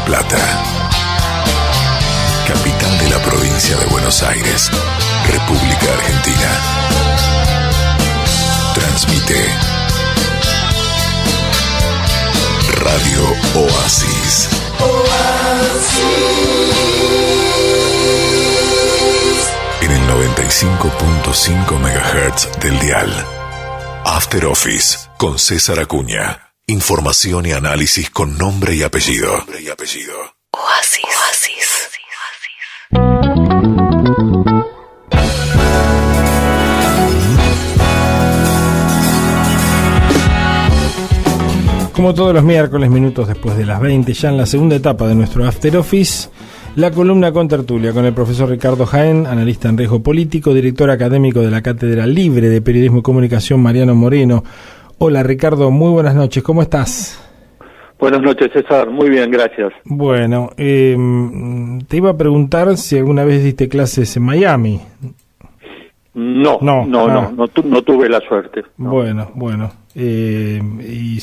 La Plata, capital de la provincia de Buenos Aires, República Argentina. Transmite Radio Oasis. En el 95.5 MHz del dial. After Office con César Acuña. Información y análisis con nombre y apellido. Oasis. Como todos los miércoles, minutos después de las 20, ya en la segunda etapa de nuestro After Office, la columna con tertulia con el profesor Ricardo Jaén, analista en riesgo político, director académico de la Cátedra Libre de Periodismo y Comunicación Mariano Moreno. Hola Ricardo, muy buenas noches, ¿cómo estás? Buenas noches, César, muy bien, gracias. Bueno, te iba a preguntar si alguna vez diste clases en Miami. No tuve la suerte. No. Bueno. Y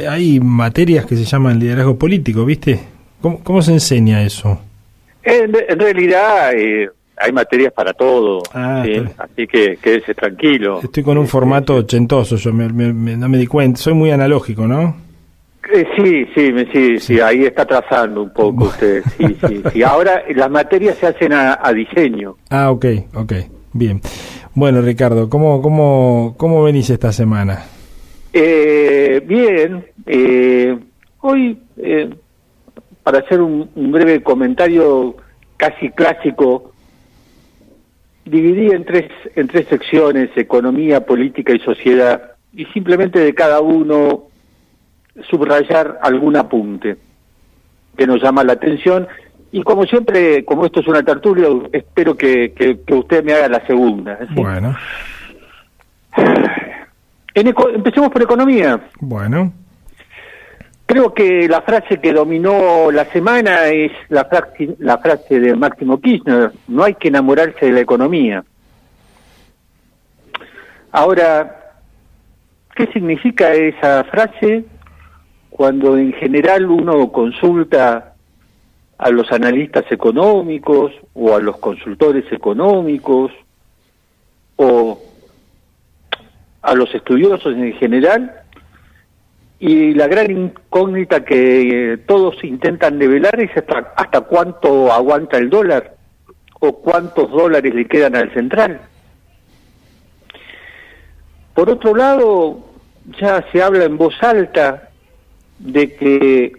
hay materias que se llaman liderazgo político, ¿viste? ¿Cómo se enseña eso? En realidad hay materias para todo, ¿sí? Así que quédese tranquilo. Estoy con un formato ochentoso, yo no me di cuenta, soy muy analógico, ¿no? Sí, ahí está trazando un poco usted, sí. Ahora las materias se hacen a diseño. Ok, bien. Bueno, Ricardo, ¿cómo venís esta semana? Bien, hoy, para hacer un breve comentario casi clásico, dividí en tres secciones: economía, política y sociedad, y simplemente de cada uno subrayar algún apunte que nos llama la atención. Y como siempre, como esto es una tertulia, espero que usted me haga la segunda, ¿sí? Bueno. Empecemos por economía. Bueno. Creo que la frase que dominó la semana es la frase de Máximo Kirchner: no hay que enamorarse de la economía. Ahora, ¿qué significa esa frase cuando en general uno consulta a los analistas económicos o a los consultores económicos o a los estudiosos en general? Y la gran incógnita que todos intentan develar es hasta cuánto aguanta el dólar o cuántos dólares le quedan al central. Por otro lado, ya se habla en voz alta de que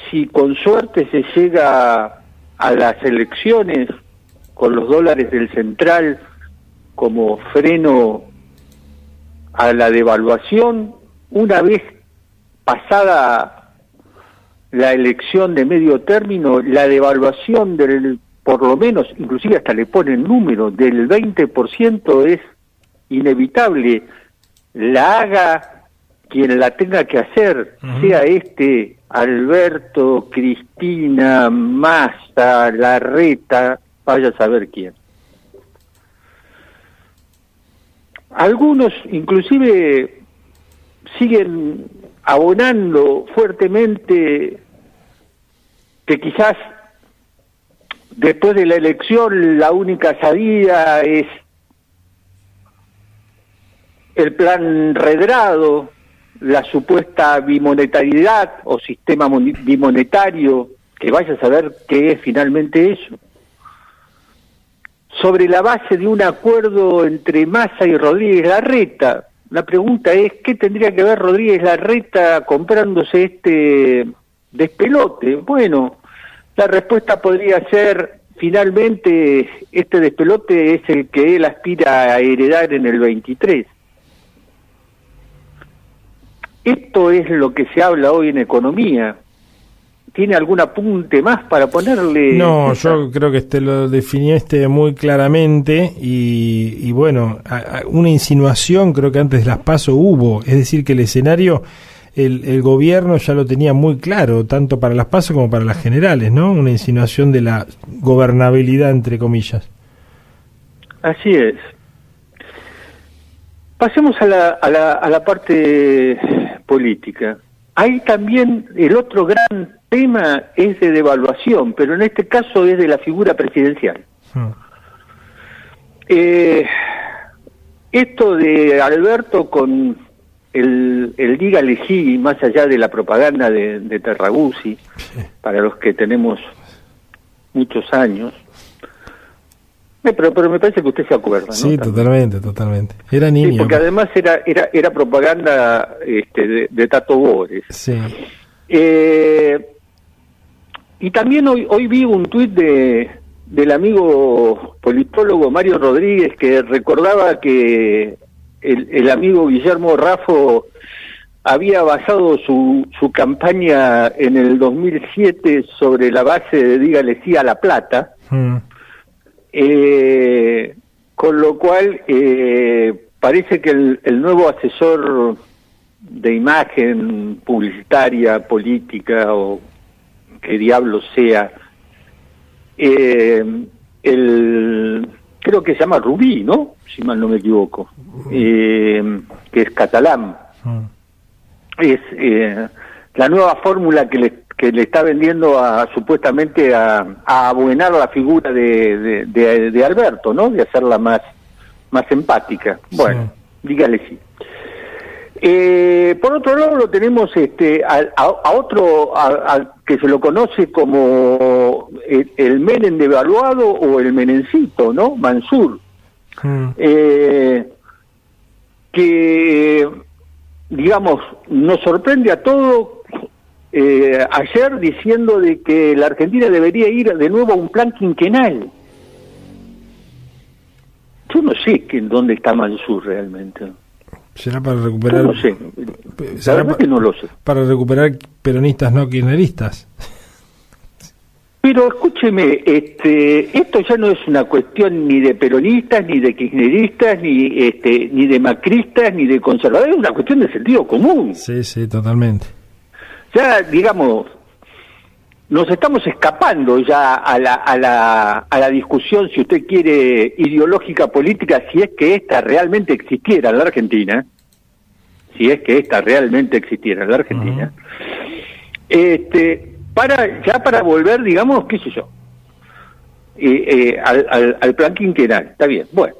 si con suerte se llega a las elecciones con los dólares del central como freno a la devaluación, una vez pasada la elección de medio término, la devaluación por lo menos, inclusive hasta le ponen número, del 20% es inevitable, la haga quien la tenga que hacer, sea Alberto, Cristina, Massa, Larreta, vaya a saber quién. Algunos inclusive siguen abonando fuertemente que quizás después de la elección la única salida es el plan Redrado, la supuesta bimonetariedad o sistema bimonetario, que vaya a saber qué es finalmente eso, sobre la base de un acuerdo entre Massa y Rodríguez Larreta. La pregunta es, ¿qué tendría que ver Rodríguez Larreta comprándose este despelote? Bueno, la respuesta podría ser, finalmente, este despelote es el que él aspira a heredar en el 23. Esto es lo que se habla hoy en economía. ¿Tiene algún apunte más para ponerle? No, yo creo que lo definiste muy claramente y bueno, una insinuación creo que antes de las PASO hubo, es decir, que el escenario, el gobierno ya lo tenía muy claro, tanto para las PASO como para las generales, ¿no? Una insinuación de la gobernabilidad, entre comillas. Así es. Pasemos a la parte política. Hay también el otro gran tema es de devaluación, pero en este caso es de la figura presidencial. Esto de Alberto con el dígale sí, más allá de la propaganda de Terraguzzi, para los que tenemos muchos años, pero me parece que usted se acuerda, ¿no? Sí, totalmente. Era niño. Sí, porque además era propaganda de Tato Bores. Sí. Y también hoy vi un tuit del amigo politólogo Mario Rodríguez, que recordaba que el amigo Guillermo Raffo había basado su campaña en el 2007 sobre la base de dígale sí a La Plata, con lo cual parece que el nuevo asesor de imagen publicitaria, política o que diablos sea, creo que se llama Rubí, ¿no? Si mal no me equivoco, que es catalán. Es la nueva fórmula que le está vendiendo supuestamente a abuenar la figura de Alberto, ¿no? De hacerla más empática. Bueno, dígale sí. Por otro lado lo tenemos a otro que se lo conoce como el Menem devaluado o el Menencito, ¿no? Mansur, que digamos nos sorprende a todos ayer diciendo de que la Argentina debería ir de nuevo a un plan quinquenal. Yo no sé dónde está Mansur realmente. ¿Será para recuperar? No sé. La verdad que no lo sé. Para recuperar peronistas no kirchneristas. Pero escúcheme, esto ya no es una cuestión ni de peronistas, ni de kirchneristas, ni de macristas, ni de conservadores, es una cuestión de sentido común. Sí, totalmente. Ya, digamos, nos estamos escapando ya a la discusión, si usted quiere, ideológica política, si es que esta realmente existiera en la Argentina, para volver, digamos, qué sé yo, al plan quinquenal, está bien, bueno.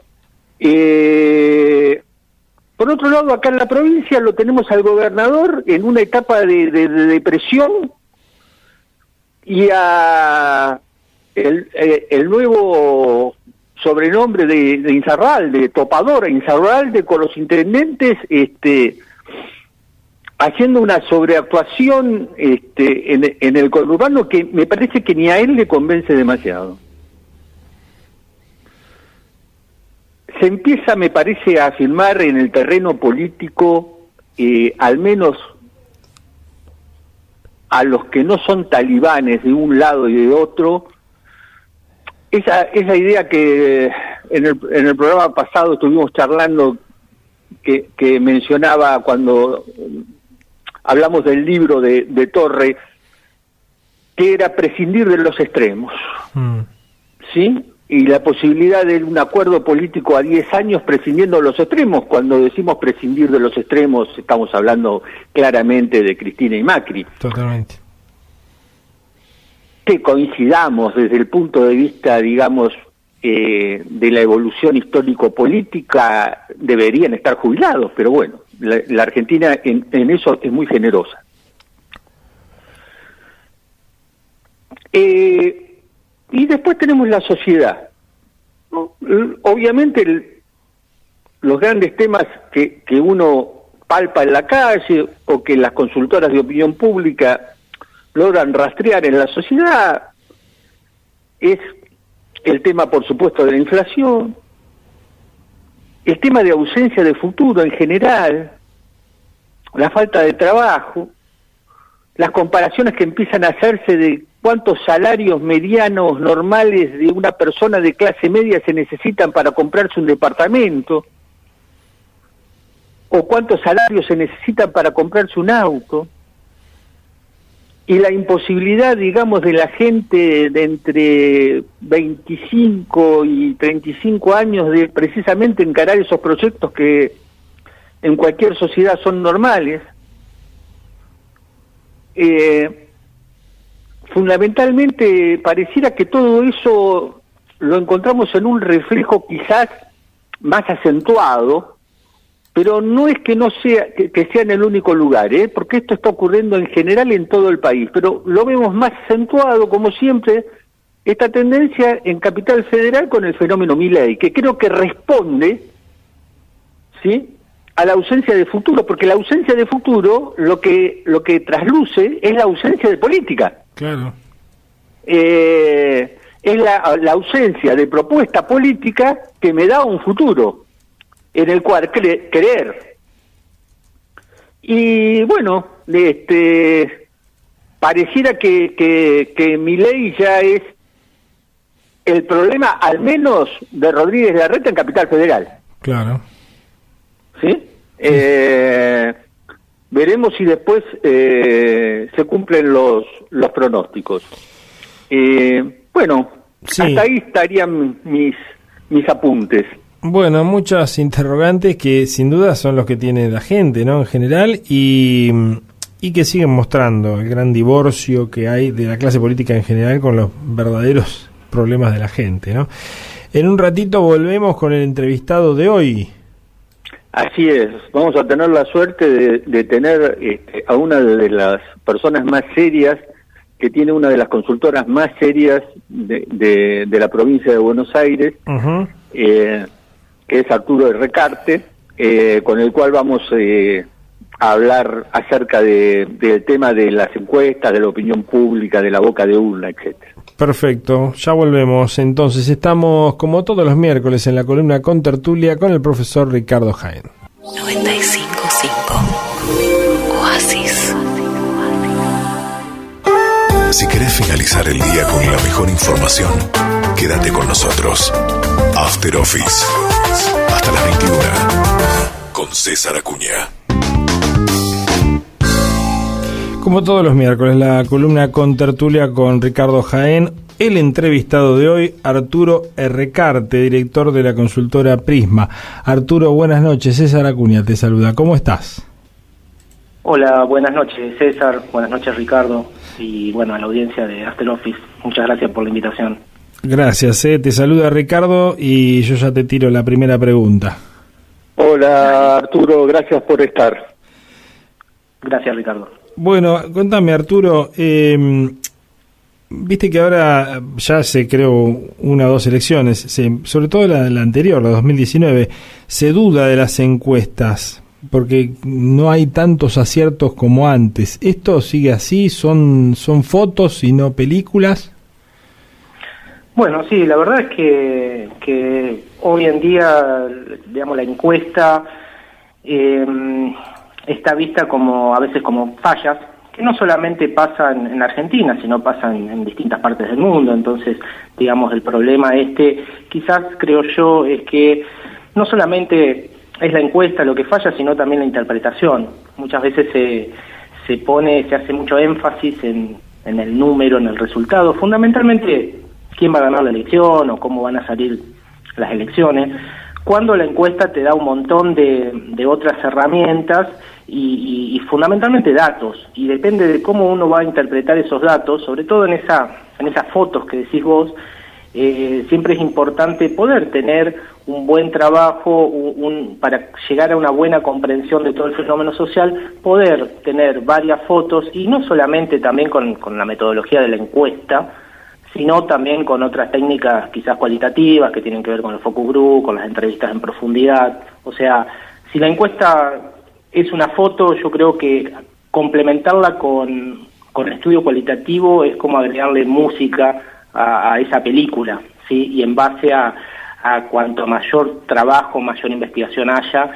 Por otro lado, acá en la provincia lo tenemos al gobernador en una etapa de depresión, y el nuevo sobrenombre de Insaurralde, Topadora Insaurralde, con los intendentes haciendo una sobreactuación en el conurbano que me parece que ni a él le convence demasiado. Se empieza, me parece, a afirmar en el terreno político, al menos a los que no son talibanes de un lado y de otro, esa idea que en el programa pasado estuvimos charlando, que mencionaba cuando hablamos del libro de Torre, que era prescindir de los extremos, ¿sí? Y la posibilidad de un acuerdo político a 10 años prescindiendo de los extremos. Cuando decimos prescindir de los extremos, estamos hablando claramente de Cristina y Macri. Totalmente. Que coincidamos desde el punto de vista, digamos, de la evolución histórico-política, deberían estar jubilados, pero bueno, la Argentina en eso es muy generosa. Y después tenemos la sociedad, ¿no? Obviamente los grandes temas que uno palpa en la calle o que las consultoras de opinión pública logran rastrear en la sociedad es el tema, por supuesto, de la inflación, el tema de ausencia de futuro en general, la falta de trabajo, las comparaciones que empiezan a hacerse de cuántos salarios medianos normales de una persona de clase media se necesitan para comprarse un departamento, o cuántos salarios se necesitan para comprarse un auto, y la imposibilidad, digamos, de la gente de entre 25 y 35 años de precisamente encarar esos proyectos que en cualquier sociedad son normales. fundamentalmente pareciera que todo eso lo encontramos en un reflejo quizás más acentuado, pero no es que no sea que sea en el único lugar, porque esto está ocurriendo en general en todo el país, pero lo vemos más acentuado, como siempre, esta tendencia en Capital Federal con el fenómeno Milei, que creo que responde, ¿sí?, a la ausencia de futuro, porque la ausencia de futuro lo que trasluce es la ausencia de política. Claro. Es la ausencia de propuesta política que me da un futuro en el cual creer. Y bueno, pareciera que Milei ya es el problema, al menos, de Rodríguez Larreta en Capital Federal. Claro. ¿Sí? Veremos si después se cumplen los pronósticos. Bueno, sí. Hasta ahí estarían mis apuntes. Bueno, muchas interrogantes que sin duda son los que tiene la gente, ¿no?, en general, y que siguen mostrando el gran divorcio que hay de la clase política en general con los verdaderos problemas de la gente, ¿no? En un ratito volvemos con el entrevistado de hoy. Así es, vamos a tener la suerte de tener a una de las personas más serias, que tiene una de las consultoras más serias de la provincia de Buenos Aires, Uh-huh. Que es Arturo Recarte, con el cual vamos a hablar acerca del tema de las encuestas, de la opinión pública, de la boca de urna, etcétera. Perfecto, ya volvemos. Entonces estamos como todos los miércoles en la columna Contertulia con el profesor Ricardo Jaén. 95.5 Oasis. Si querés finalizar el día con la mejor información, quédate con nosotros. After Office. Hasta las 21. Con César Acuña. Como todos los miércoles, la columna Contertulia con Ricardo Jaén. El entrevistado de hoy, Arturo Recarte, director de la consultora Prisma. Arturo, buenas noches. César Acuña te saluda. ¿Cómo estás? Hola, buenas noches César, buenas noches Ricardo y bueno, a la audiencia de After Office. Muchas gracias por la invitación. Gracias, te saluda Ricardo y yo ya te tiro la primera pregunta. Hola Arturo, gracias por estar. Gracias Ricardo. Bueno, contame Arturo, viste que ahora ya se creó una o dos elecciones, sobre todo la anterior, la 2019, se duda de las encuestas porque no hay tantos aciertos como antes. ¿Esto sigue así? ¿Son fotos y no películas? Bueno, sí, la verdad es que hoy en día, digamos, la encuesta está vista como a veces como fallas, que no solamente pasan en Argentina, sino pasan en distintas partes del mundo. Entonces, digamos, el problema quizás creo yo, es que no solamente es la encuesta lo que falla, sino también la interpretación. Muchas veces se hace mucho énfasis en el número, en el resultado, fundamentalmente quién va a ganar la elección o cómo van a salir las elecciones, cuando la encuesta te da un montón de otras herramientas y fundamentalmente datos, y depende de cómo uno va a interpretar esos datos, sobre todo en esas fotos que decís vos. Siempre es importante poder tener un buen trabajo para llegar a una buena comprensión de todo el fenómeno social, poder tener varias fotos y no solamente también con la metodología de la encuesta, sino también con otras técnicas quizás cualitativas que tienen que ver con el focus group, con las entrevistas en profundidad. O sea, si la encuesta es una foto, yo creo que complementarla con estudio cualitativo es como agregarle música a esa película, ¿sí? Y en base a cuanto mayor trabajo, mayor investigación haya,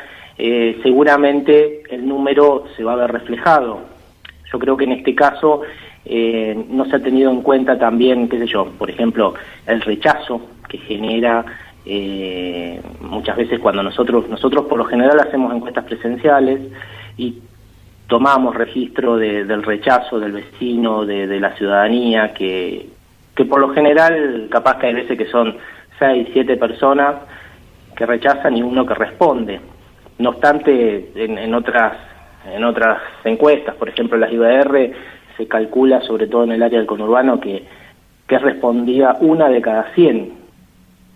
seguramente el número se va a ver reflejado. Yo creo que en este caso no se ha tenido en cuenta también, qué sé yo, por ejemplo, el rechazo que genera muchas veces cuando nosotros por lo general hacemos encuestas presenciales y tomamos registro del rechazo del vecino, de la ciudadanía, que por lo general capaz que hay veces que son 6, 7 personas que rechazan y uno que responde. No obstante, en otras encuestas, por ejemplo las IBR, se calcula, sobre todo en el área del conurbano, que respondía 1 de cada 100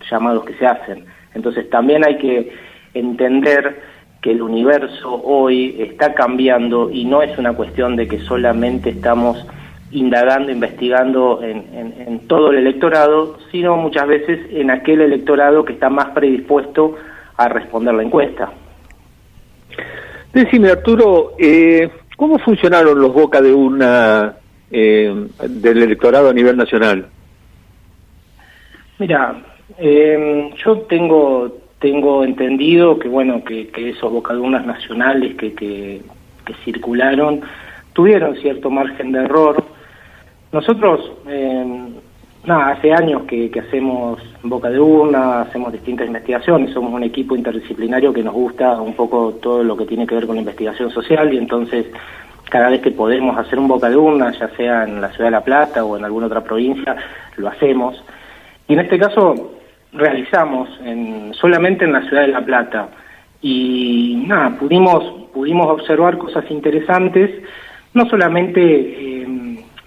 llamados que se hacen. Entonces también hay que entender que el universo hoy está cambiando y no es una cuestión de que solamente estamos indagando, investigando en todo el electorado, sino muchas veces en aquel electorado que está más predispuesto a responder la encuesta. Decime, Arturo, ¿cómo funcionaron los boca de urna del electorado a nivel nacional? Mira, yo tengo entendido que bueno que esos boca de urnas nacionales que circularon tuvieron cierto margen de error. Nosotros, hace años que hacemos boca de urna, hacemos distintas investigaciones, somos un equipo interdisciplinario que nos gusta un poco todo lo que tiene que ver con la investigación social, y entonces cada vez que podemos hacer un boca de urna, ya sea en la ciudad de La Plata o en alguna otra provincia, lo hacemos. Y en este caso realizamos solamente en la ciudad de La Plata, y pudimos observar cosas interesantes, no solamente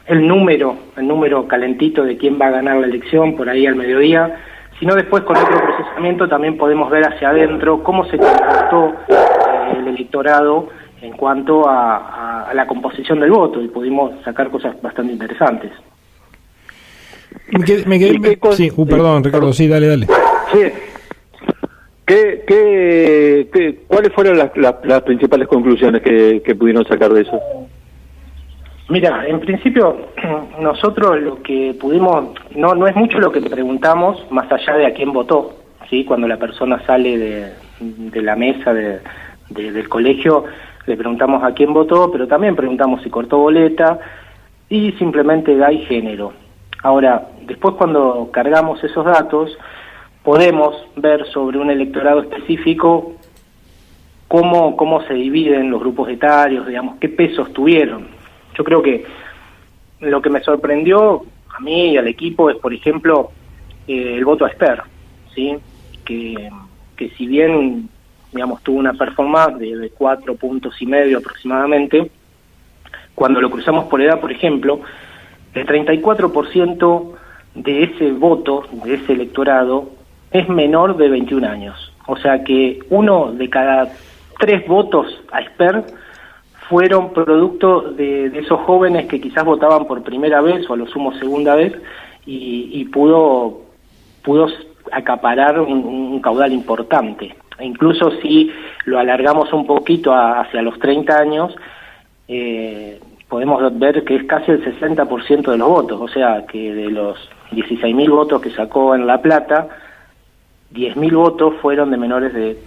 el número calentito de quién va a ganar la elección por ahí al mediodía, sino después con otro procesamiento también podemos ver hacia adentro cómo se comportó el electorado en cuanto a la composición del voto, y pudimos sacar cosas bastante interesantes. Sí, perdón, Ricardo, sí, dale. Sí. ¿Cuáles fueron las principales conclusiones que pudieron sacar de eso? Mira, en principio nosotros lo que pudimos, no es mucho lo que preguntamos, más allá de a quién votó, ¿sí? Cuando la persona sale de la mesa del colegio, le preguntamos a quién votó, pero también preguntamos si cortó boleta y simplemente edad y género. Ahora, después cuando cargamos esos datos, podemos ver sobre un electorado específico cómo se dividen los grupos etarios, digamos, qué pesos tuvieron. Yo creo que lo que me sorprendió a mí y al equipo es, por ejemplo, el voto a Esper, ¿sí? Que si bien, digamos, tuvo una performance de 4 puntos y medio aproximadamente, cuando lo cruzamos por edad, por ejemplo, el 34% de ese voto, de ese electorado, es menor de 21 años. O sea que 1 de cada 3 votos a Esper fueron producto de esos jóvenes que quizás votaban por primera vez o a lo sumo segunda vez, y pudo acaparar un caudal importante. E incluso si lo alargamos un poquito hacia los 30 años, podemos ver que es casi el 60% de los votos, o sea que de los 16.000 votos que sacó en La Plata, 10.000 votos fueron de menores de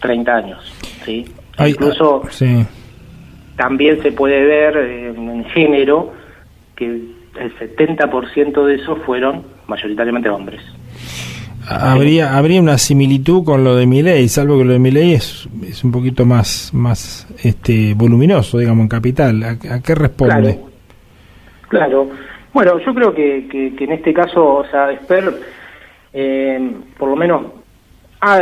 30 años, ¿sí? Incluso sí. También se puede ver en género que el 70% de esos fueron mayoritariamente hombres. Habría una similitud con lo de Milei, salvo que lo de Milei es un poquito más voluminoso, digamos, en capital. ¿A qué responde? Claro. Bueno, yo creo que en este caso, o sea, Esper, por lo menos ha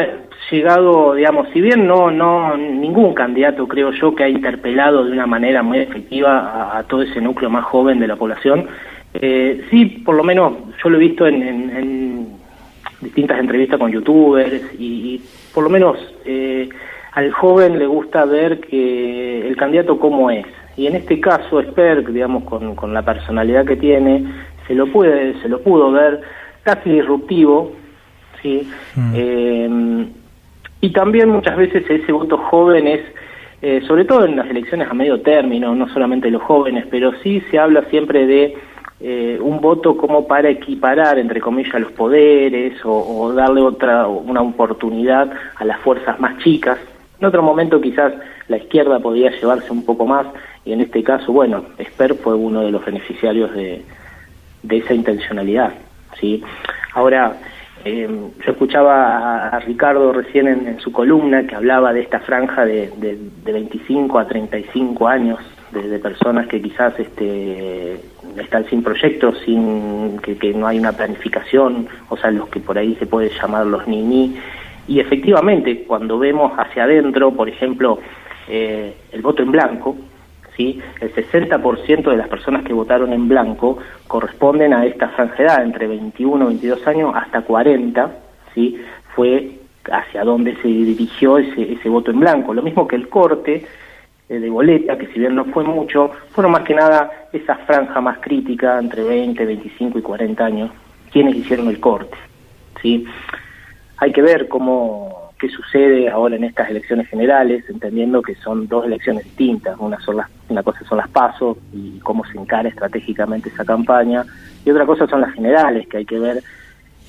llegado, digamos, si bien no ningún candidato, creo yo, que ha interpelado de una manera muy efectiva a todo ese núcleo más joven de la población, sí, por lo menos yo lo he visto en distintas entrevistas con youtubers, y por lo menos al joven le gusta ver que el candidato cómo es, y en este caso Esper, digamos, con la personalidad que tiene, se lo pudo ver casi disruptivo, ¿sí? Y también muchas veces ese voto joven es, sobre todo en las elecciones a medio término, no solamente los jóvenes, pero sí se habla siempre de un voto como para equiparar, entre comillas, los poderes, o darle una oportunidad a las fuerzas más chicas. En otro momento quizás la izquierda podría llevarse un poco más, y en este caso, bueno, Esper fue uno de los beneficiarios de esa intencionalidad, ¿sí? Ahora, yo escuchaba a Ricardo recién en su columna que hablaba de esta franja de 25 a 35 años de personas que quizás están sin proyectos, sin que no hay una planificación, o sea, los que por ahí se puede llamar los ni. Y efectivamente, cuando vemos hacia adentro, por ejemplo, el voto en blanco, ¿sí? El 60% de las personas que votaron en blanco corresponden a esta franja de edad, entre 21, 22 años hasta 40, ¿sí? Fue hacia donde se dirigió ese voto en blanco. Lo mismo que el corte de boleta, que si bien no fue mucho, fueron más que nada esa franja más crítica, entre 20, 25 y 40 años, quienes hicieron el corte, ¿sí? Hay que ver qué sucede ahora en estas elecciones generales, entendiendo que son dos elecciones distintas. Una cosa son las PASO y cómo se encara estratégicamente esa campaña, y otra cosa son las generales, que hay que ver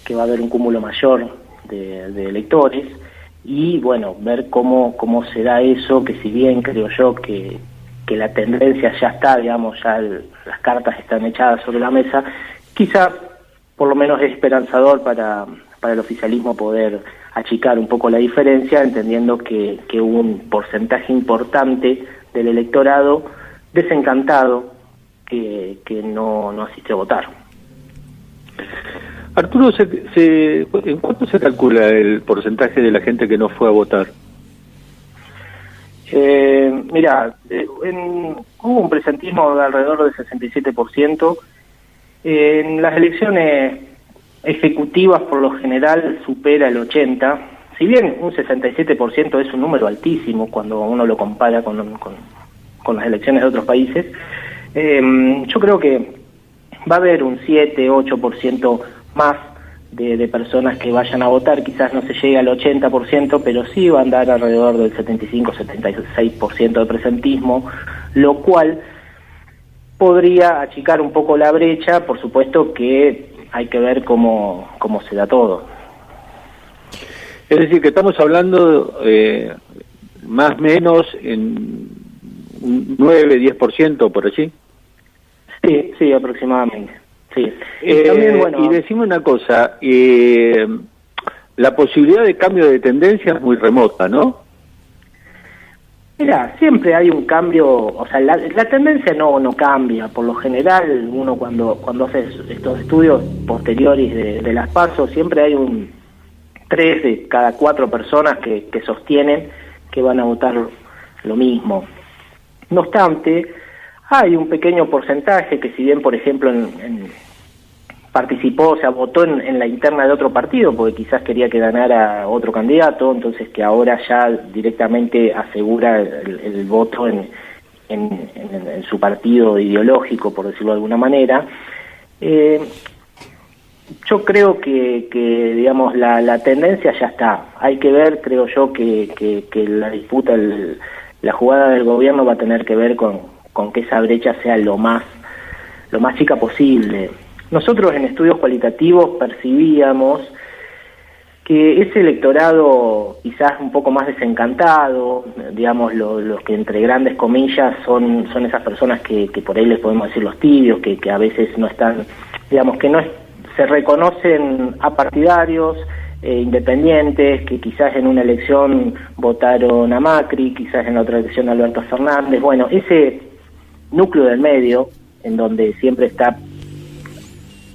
que va a haber un cúmulo mayor de electores, y bueno, ver cómo se da eso, que si bien creo yo que la tendencia ya está, digamos, las cartas están echadas sobre la mesa, quizá por lo menos es esperanzador para el oficialismo poder achicar un poco la diferencia, entendiendo que hubo un porcentaje importante del electorado desencantado que no asistió a votar. Arturo, ¿en cuánto se calcula el porcentaje de la gente que no fue a votar? Mira, hubo un presentismo de alrededor del 67%. En las elecciones ejecutivas, por lo general, supera el 80%. Si bien un 67% es un número altísimo cuando uno lo compara con las elecciones de otros países, yo creo que va a haber un 7-8% más de personas que vayan a votar. Quizás no se llegue al 80%, pero sí va a andar alrededor del 75-76% de presentismo, lo cual podría achicar un poco la brecha. Por supuesto que hay que ver cómo se da todo. Es decir, que estamos hablando más o menos en un 9-10% por allí. Sí, aproximadamente. Sí. También, bueno, y decime una cosa, la posibilidad de cambio de tendencia es muy remota, ¿no? Mira, siempre hay un cambio, o sea, la tendencia no cambia. Por lo general, uno cuando hace estos estudios posteriores de las PASO, siempre hay 3 de cada 4 personas que sostienen que van a votar lo mismo. No obstante, hay un pequeño porcentaje que, si bien, por ejemplo, participó, o sea, votó en la interna de otro partido, porque quizás quería que ganara otro candidato, entonces que ahora ya directamente asegura el voto en su partido ideológico, por decirlo de alguna manera. Yo creo que digamos, la tendencia ya está. Hay que ver, creo yo, que la disputa, la jugada del gobierno va a tener que ver con que esa brecha sea lo más chica posible. Nosotros en estudios cualitativos percibíamos que ese electorado quizás un poco más desencantado, digamos, los que entre grandes comillas son esas personas que por ahí les podemos decir los tibios, que a veces no están, digamos, que no se reconocen apartidarios, independientes, que quizás en una elección votaron a Macri, quizás en la otra elección a Alberto Fernández. Bueno, ese núcleo del medio, en donde siempre está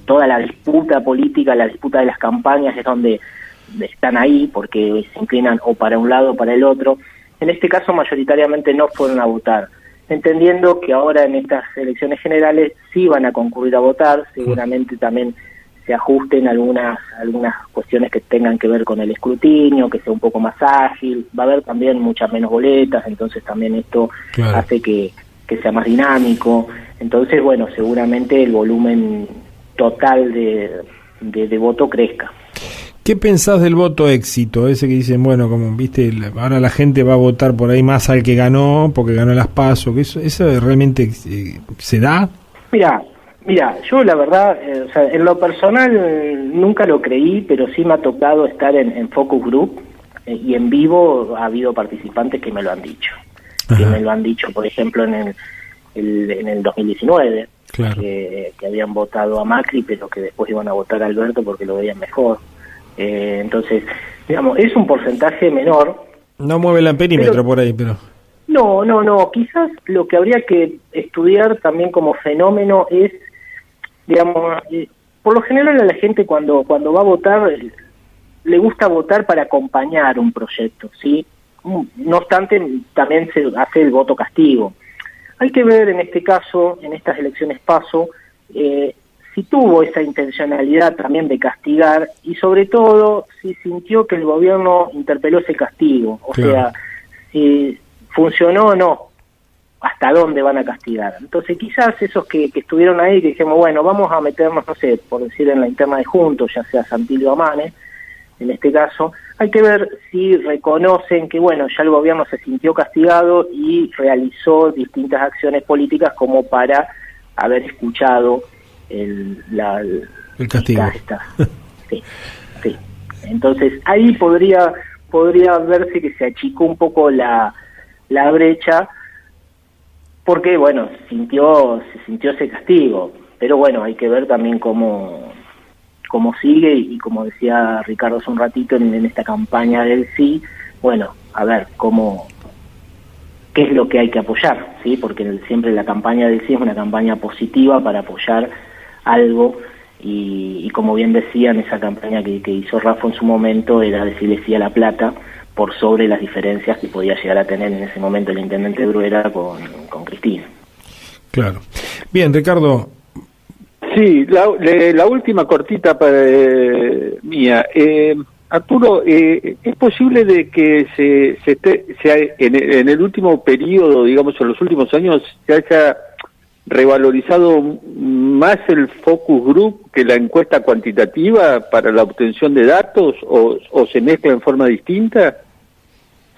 toda la disputa política, la disputa de las campañas, es donde están ahí, porque se inclinan o para un lado o para el otro. En este caso, mayoritariamente no fueron a votar, entendiendo que ahora en estas elecciones generales sí van a concurrir a votar. Seguramente también se ajusten algunas cuestiones que tengan que ver con el escrutinio, que sea un poco más ágil. Va a haber también muchas menos boletas, entonces también esto hace que sea más dinámico. Entonces, bueno, seguramente el volumen total de voto crezca. ¿Qué pensás del voto éxito? Ese que dicen, bueno, como viste, ahora la gente va a votar por ahí más al que ganó, porque ganó las PASO, que eso realmente se da. Mira, yo la verdad, o sea, en lo personal nunca lo creí, pero sí me ha tocado estar en focus group y en vivo ha habido participantes que me lo han dicho. Ajá. Que me lo han dicho, por ejemplo, en el 2019, claro, que habían votado a Macri, pero que después iban a votar a Alberto porque lo veían mejor. Entonces, digamos, es un porcentaje menor. No mueve el amperímetro por ahí, pero... No. Quizás lo que habría que estudiar también como fenómeno es, digamos, por lo general a la gente cuando va a votar, le gusta votar para acompañar un proyecto, ¿sí? No obstante, también se hace el voto castigo. Hay que ver en este caso, en estas elecciones PASO, si tuvo esa intencionalidad también de castigar y sobre todo si sintió que el gobierno interpeló ese castigo, o sea, si funcionó o no, hasta dónde van a castigar. Entonces quizás esos que estuvieron ahí, que dijimos, bueno, vamos a meternos, no sé, por decir en la interna de Juntos, ya sea Santilli o Amane, en este caso, hay que ver si reconocen que, bueno, ya el gobierno se sintió castigado y realizó distintas acciones políticas como para haber escuchado el castigo. Sí. Entonces ahí podría verse que se achicó un poco la brecha, porque bueno, se sintió ese castigo, pero bueno, hay que ver también cómo sigue y como decía Ricardo hace un ratito en esta campaña del sí, bueno, a ver qué es lo que hay que apoyar, ¿sí? Porque siempre la campaña del sí es una campaña positiva para apoyar algo y como bien decían, esa campaña que hizo Rafa en su momento era decirle sí a la plata por sobre las diferencias que podía llegar a tener en ese momento el intendente Bruera con Cristina. Claro. Bien, Ricardo. Sí, la última cortita para mía. Arturo, ¿es posible de que en el último periodo, digamos en los últimos años, se haya revalorizado más el focus group que la encuesta cuantitativa para la obtención de datos o se mezcla en forma distinta?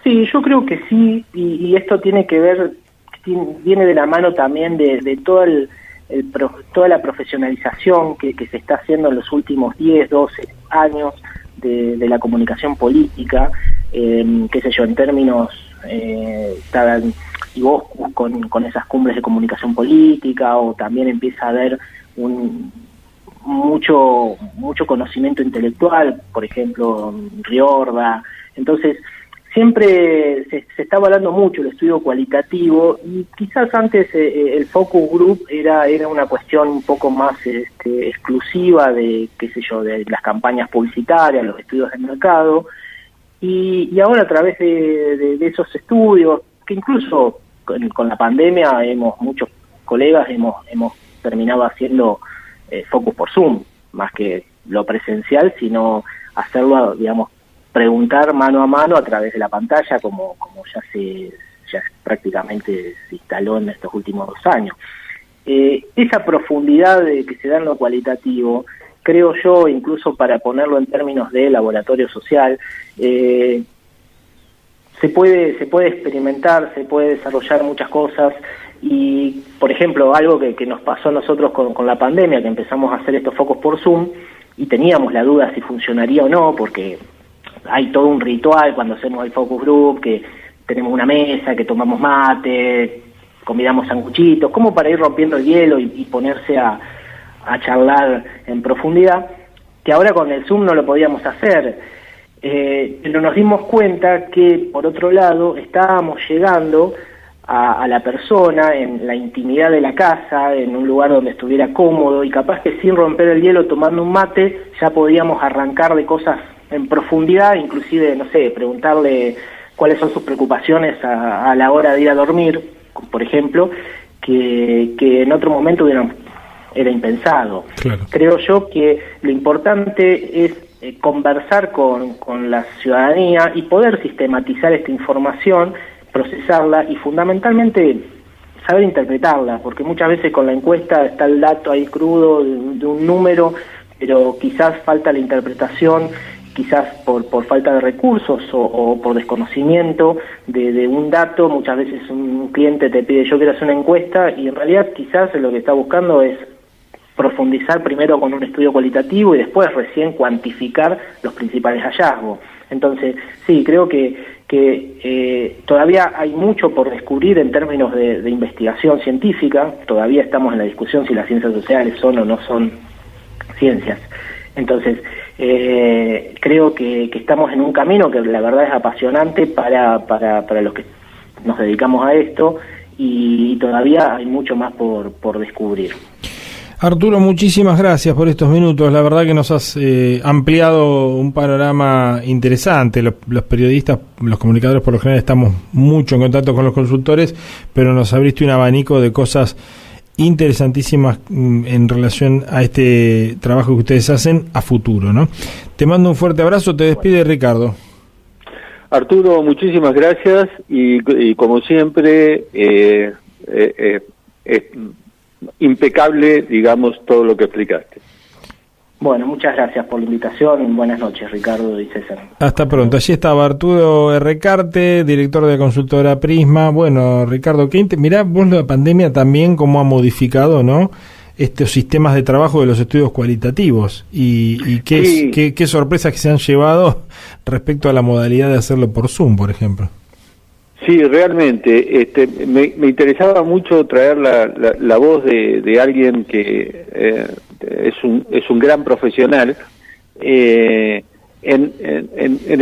Sí, yo creo que sí, y esto tiene que ver, viene de la mano también de toda la profesionalización que se está haciendo en los últimos 10, 12 años de la comunicación política, qué sé yo, en términos, y vos con esas cumbres de comunicación política, o también empieza a haber mucho conocimiento intelectual, por ejemplo, Riorda. Entonces, siempre se está hablando mucho el estudio cualitativo, y quizás antes el focus group era una cuestión un poco más exclusiva de, qué sé yo, de las campañas publicitarias, los estudios de mercado, y ahora a través de esos estudios, que incluso con la pandemia muchos colegas hemos terminado haciendo focus por Zoom, más que lo presencial, sino hacerlo, digamos, preguntar mano a mano a través de la pantalla, como ya prácticamente se instaló en estos últimos 2 años. Esa profundidad que se da en lo cualitativo, creo yo, incluso para ponerlo en términos de laboratorio social, se puede experimentar, se puede desarrollar muchas cosas. Y, por ejemplo, algo que nos pasó a nosotros con la pandemia, que empezamos a hacer estos focos por Zoom, y teníamos la duda si funcionaría o no, porque hay todo un ritual cuando hacemos el focus group, que tenemos una mesa, que tomamos mate, convidamos sanguchitos, como para ir rompiendo el hielo y ponerse a charlar en profundidad, que ahora con el Zoom no lo podíamos hacer. Pero nos dimos cuenta que, por otro lado, estábamos llegando a la persona en la intimidad de la casa, en un lugar donde estuviera cómodo, y capaz que sin romper el hielo, tomando un mate, ya podíamos arrancar de cosas en profundidad, inclusive, no sé, preguntarle cuáles son sus preocupaciones a la hora de ir a dormir, por ejemplo, que en otro momento era impensado. Claro. Creo yo que lo importante es conversar con la ciudadanía y poder sistematizar esta información, procesarla y fundamentalmente saber interpretarla, porque muchas veces con la encuesta está el dato ahí crudo de un número, pero quizás falta la interpretación, quizás por falta de recursos o por desconocimiento de un dato. Muchas veces un cliente te pide, yo quiero hacer una encuesta, y en realidad quizás lo que está buscando es profundizar primero con un estudio cualitativo y después recién cuantificar los principales hallazgos. Entonces, sí, creo que todavía hay mucho por descubrir en términos de investigación científica. Todavía estamos en la discusión si las ciencias sociales son o no son ciencias. Entonces, creo que estamos en un camino que la verdad es apasionante para los que nos dedicamos a esto, y todavía hay mucho más por descubrir. Arturo, muchísimas gracias por estos minutos. La verdad que nos has ampliado un panorama interesante. Los periodistas, los comunicadores por lo general estamos mucho en contacto con los consultores, pero nos abriste un abanico de cosas interesantísimas en relación a este trabajo que ustedes hacen a futuro, ¿no? Te mando un fuerte abrazo, te despide Ricardo. Arturo, muchísimas gracias y como siempre, impecable, digamos, todo lo que explicaste. Bueno, muchas gracias por la invitación. Buenas noches, Ricardo y César. Hasta pronto. Allí estaba Arturo Recarte, director de consultora Prisma. Bueno, Ricardo, mirá vos la pandemia también cómo ha modificado, ¿no?, estos sistemas de trabajo de los estudios cualitativos y qué sorpresas que se han llevado respecto a la modalidad de hacerlo por Zoom, por ejemplo. Sí, realmente, me interesaba mucho traer la voz de alguien que es un gran profesional en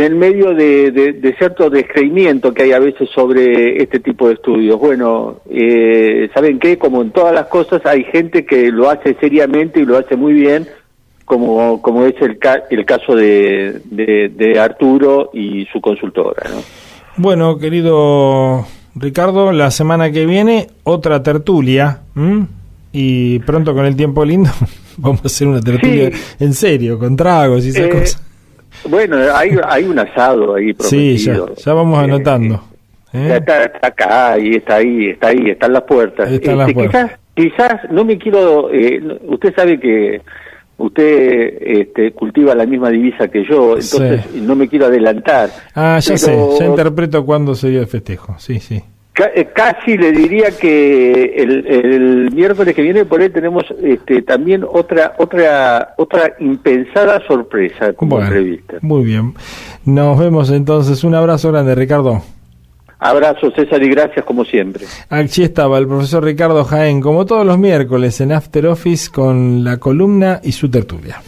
el medio de cierto descreimiento que hay a veces sobre este tipo de estudios. Bueno, ¿saben qué? Como en todas las cosas hay gente que lo hace seriamente y lo hace muy bien, como es el caso de Arturo y su consultora, ¿no? Bueno, querido Ricardo, la semana que viene otra tertulia, y pronto con el tiempo lindo vamos a hacer una tertulia en serio, con tragos y esas cosas. Bueno, hay un asado ahí prometido. Sí, ya vamos anotando. Está acá y está ahí, están las puertas. Quizás no me quiero, usted sabe que usted cultiva la misma divisa que yo, entonces no me quiero adelantar. Ya sé, ya interpreto cuándo sería el festejo, sí. Casi le diría que el miércoles que viene por ahí tenemos también otra impensada sorpresa como entrevista. Muy bien, nos vemos entonces. Un abrazo grande, Ricardo. Abrazo, César, y gracias como siempre. Aquí estaba el profesor Ricardo Jaén, como todos los miércoles en After Office, con la columna y su tertulia.